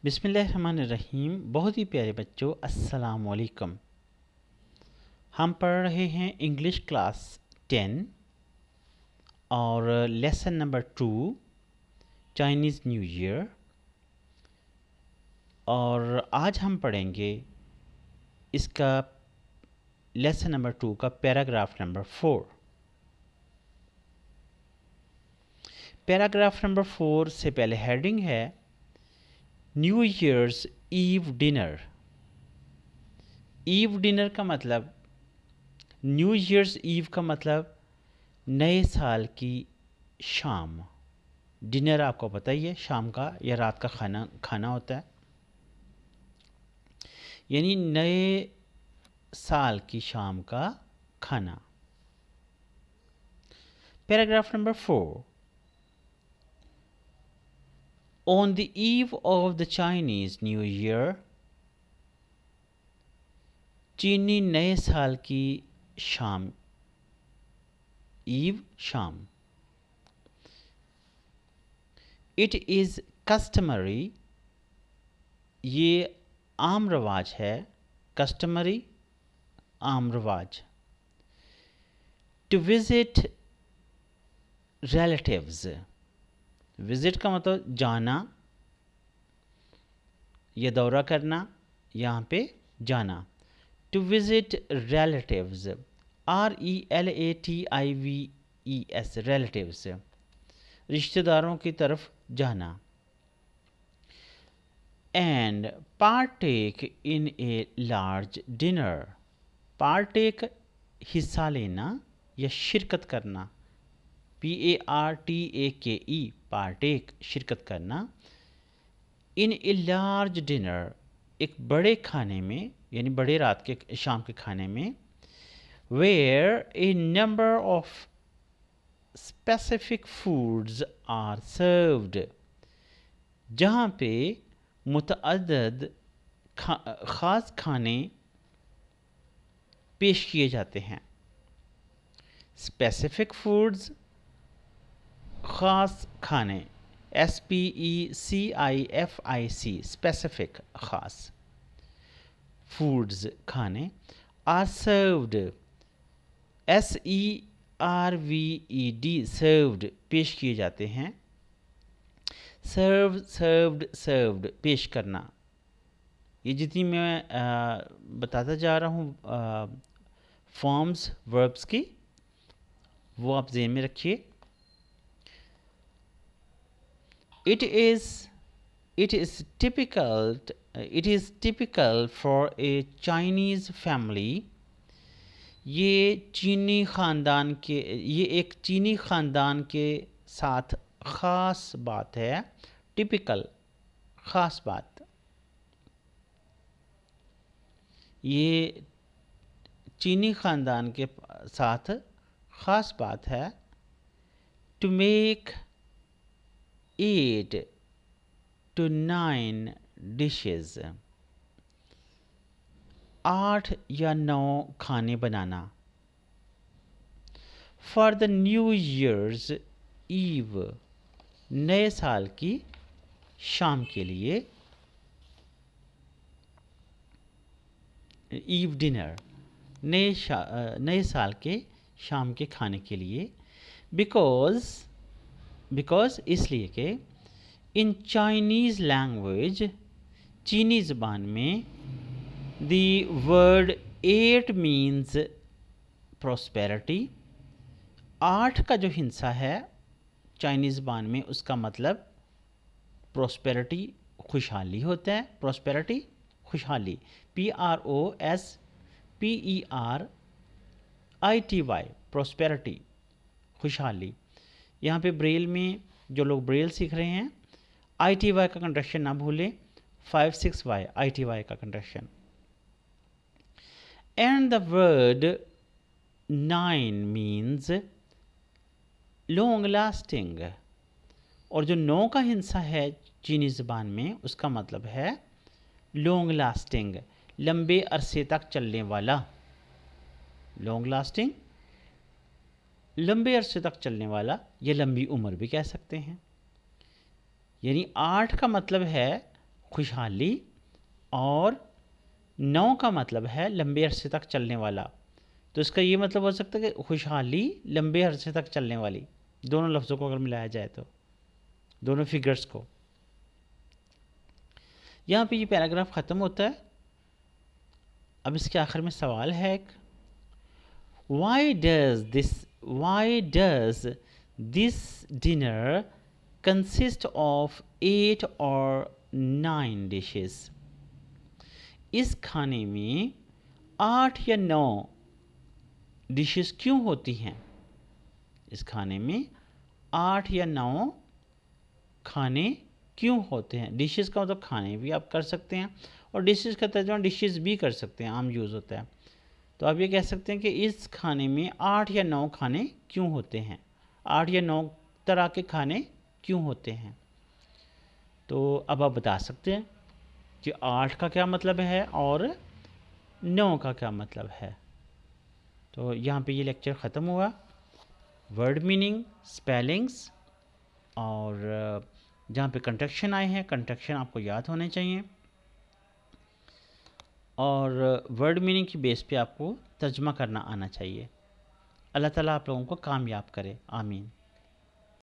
बिस्मिल्लाहिर्रहमानिर्रहीम। बहुत ही प्यारे बच्चों, अस्सलाम वालेकुम। हम पढ़ रहे हैं इंग्लिश क्लास 10 और lesson number 2 Chinese new year. और आज हम पढ़ेंगे इसका लेसन नंबर 2 का पैराग्राफ नंबर 4। पैराग्राफ नंबर 4 से पहले हेडिंग है new years eve dinner. Eve dinner का मतलब, न्यू ईयर्स ईव का मतलब नए साल की शाम। डिनर आपको पता ही है, शाम का या रात का खाना होता है, यानी नए साल की शाम का खाना। Paragraph number 4। On the eve of the Chinese new year, चीनी नए साल की शाम। ईव शाम। इट इज़ कस्टमरी, ये आम रवाज है। कस्टमरी आम रवाज। टू विज़िट रिलेटिव्स, विज़िट का मतलब जाना या दौरा करना, यहाँ पे जाना। To visit relatives, RELATIVES, relatives, रिश्तेदारों की तरफ जाना। And partake in a large dinner, partake हिस्सा लेना या शिरकत करना। PARTAKE, पार्टेक शिरकत करना। इन ए लार्ज डिनर, एक बड़े खाने में, यानी बड़े रात के शाम के खाने में। Where a number of specific foods are served, जहाँ पे मुतअद्दद ख़ास खाने पेश किए जाते हैं। स्पेसिफिक फूड्स, ख़ास खाने, SPECIFIC, स्पेसिफिक ख़ास, फूड्स खाने। आर सर्व्ड, SERVED, सर्व्ड पेश किए जाते हैं। सर्व, सर्व्ड, सर्व्ड पेश करना। ये जितनी मैं बताता जा रहा हूँ फॉर्म्स वर्ब्स की, वो आप ज़हन में रखिए। It is typical for a Chinese family, ये एक चीनी ख़ानदान के साथ ख़ास बात है। टिपिकल, ख़ास बात। ये चीनी ख़ानदान के साथ ख़ास बात है। टू मेक 8 to 9 डिशेस, 8 या 9 खाने बनाना। For the New years Eve, नए साल की शाम के लिए। ईव डिनर, नए साल के शाम के खाने के लिए। बिकॉज इसलिए कि इन चाइनीज़ लैंग्वेज, चीनी ज़बान में, द वर्ड 8 मीन्स प्रॉस्पेरिटी, 8 का जो हिस्सा है चाइनीज़ ज़बान में, उसका मतलब प्रॉस्पेरिटी, खुशहाली होता है। प्रॉस्पेरिटी, खुशहाली। PROSPERITY, प्रॉस्पेरिटी, खुशहाली। यहाँ पे ब्रेल में जो लोग ब्रेल सीख रहे हैं, ITY का कंट्रैक्शन ना भूलें। 5-6Y ITY का contraction. And the word 9 means long lasting, और जो 9 का हिस्सा है चीनी ज़बान में, उसका मतलब है लॉन्ग लास्टिंग, लंबे अरसे तक चलने वाला। लॉन्ग लास्टिंग, लंबे अरसे तक चलने वाला, या लंबी उम्र भी कह सकते हैं। यानी 8 का मतलब है खुशहाली, और 9 का मतलब है लंबे अरसे तक चलने वाला। तो इसका ये मतलब हो सकता है कि खुशहाली लंबे अरसे तक चलने वाली, दोनों लफ्ज़ों को अगर मिलाया जाए तो, दोनों फिगर्स को। यहाँ पे ये पैराग्राफ ख़त्म होता है। अब इसके आखिर में सवाल है एक, why does this dinner consist of 8 or 9 dishes? इस खाने में 8 या 9 डिशेस क्यों होती हैं? इस खाने में 8 या 9 खाने क्यों होते हैं? डिशेस का मतलब खाने भी आप कर सकते हैं, और डिशेस का तर्जुमा डिशेस भी कर सकते हैं, आम यूज़ होता है। तो आप ये कह सकते हैं कि इस खाने में 8 या 9 खाने क्यों होते हैं, 8 या 9 तरह के खाने क्यों होते हैं। तो अब आप बता सकते हैं कि 8 का क्या मतलब है और 9 का क्या मतलब है। तो यहाँ पे ये लेक्चर ख़त्म हुआ। वर्ड मीनिंग, स्पेलिंग्स, और जहाँ पे कंट्रक्शन आए हैं, कंट्रक्शन आपको याद होने चाहिए, और वर्ड मीनिंग की बेस पे आपको तर्जुमा करना आना चाहिए। अल्लाह ताला आप लोगों को कामयाब करे, आमीन।